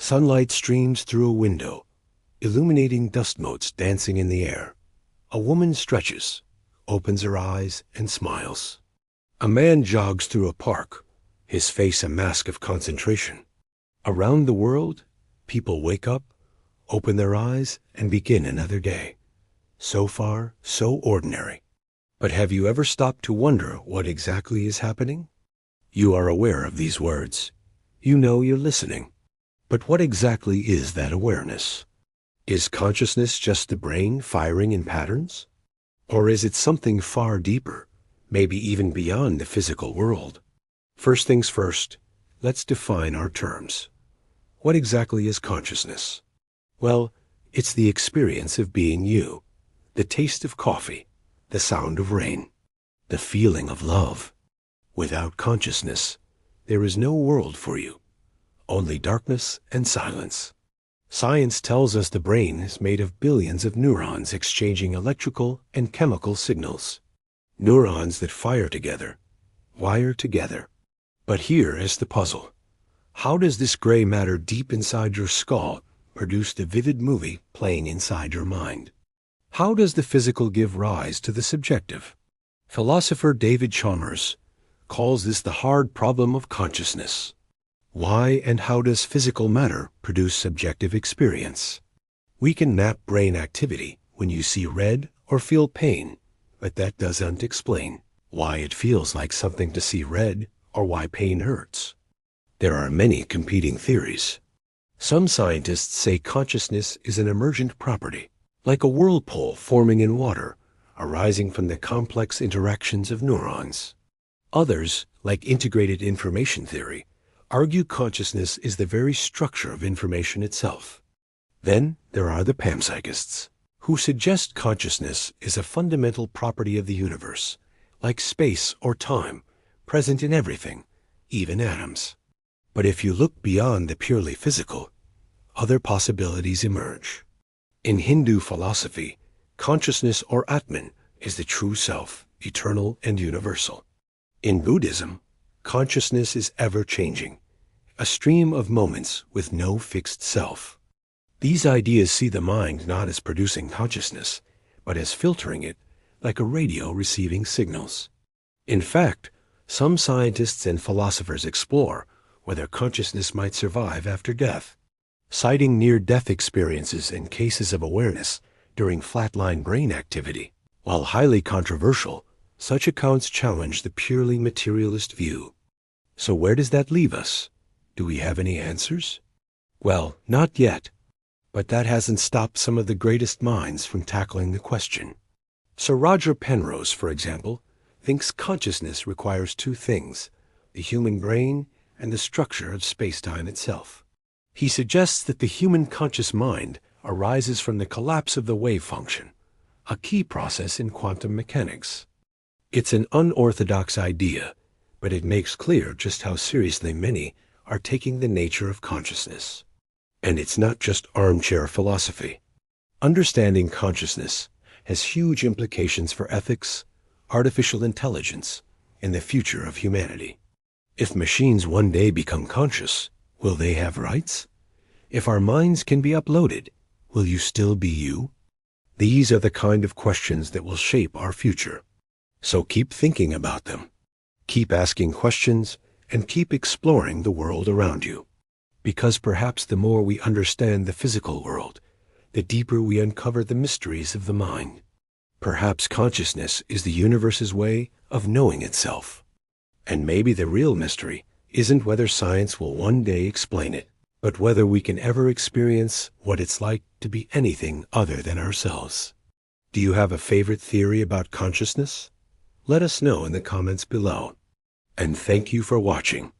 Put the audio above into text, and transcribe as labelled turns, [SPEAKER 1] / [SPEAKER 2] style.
[SPEAKER 1] Sunlight streams through a window, illuminating dust motes dancing in the air. A woman stretches, opens her eyes, and smiles. A man jogs through a park, his face a mask of concentration. Around the world, people wake up, open their eyes, and begin another day. So far, so ordinary. But have you ever stopped to wonder what exactly is happening? You are aware of these words. You know you're listening. But what exactly is that awareness? Is consciousness just the brain firing in patterns? Or is it something far deeper, maybe even beyond the physical world? First things first, let's define our terms. What exactly is consciousness? Well, it's the experience of being you, the taste of coffee, the sound of rain, the feeling of love. Without consciousness, there is no world for you, only darkness and silence. Science tells us the brain is made of billions of neurons exchanging electrical and chemical signals. Neurons that fire together, wire together. But here is the puzzle. How does this gray matter deep inside your skull produce the vivid movie playing inside your mind? How does the physical give rise to the subjective? Philosopher David Chalmers calls this the hard problem of consciousness. Why and how does physical matter produce subjective experience? We can map brain activity when you see red or feel pain, but that doesn't explain why it feels like something to see red or why pain hurts. There are many competing theories. Some scientists say consciousness is an emergent property, like a whirlpool forming in water, arising from the complex interactions of neurons. Others, like integrated information theory, argue consciousness is the very structure of information itself. Then there are the panpsychists, who suggest consciousness is a fundamental property of the universe, like space or time, present in everything, even atoms. But if you look beyond the purely physical, other possibilities emerge. In Hindu philosophy, consciousness or Atman is the true self, eternal and universal. In Buddhism, consciousness is ever-changing, a stream of moments with no fixed self. These ideas see the mind not as producing consciousness, but as filtering it, like a radio receiving signals. In fact, some scientists and philosophers explore whether consciousness might survive after death, citing near-death experiences and cases of awareness during flatline brain activity. While highly controversial, such accounts challenge the purely materialist view. So where does that leave us? Do we have any answers? Well, not yet. But that hasn't stopped some of the greatest minds from tackling the question. Sir Roger Penrose, for example, thinks consciousness requires two things, the human brain and the structure of space-time itself. He suggests that the human conscious mind arises from the collapse of the wave function, a key process in quantum mechanics. It's an unorthodox idea, but it makes clear just how seriously many are taking the nature of consciousness. And it's not just armchair philosophy. Understanding consciousness has huge implications for ethics, artificial intelligence, and the future of humanity. If machines one day become conscious, will they have rights? If our minds can be uploaded, will you still be you? These are the kind of questions that will shape our future. So keep thinking about them. Keep asking questions and keep exploring the world around you. Because perhaps the more we understand the physical world, the deeper we uncover the mysteries of the mind. Perhaps consciousness is the universe's way of knowing itself. And maybe the real mystery isn't whether science will one day explain it, but whether we can ever experience what it's like to be anything other than ourselves. Do you have a favorite theory about consciousness? Let us know in the comments below. And thank you for watching.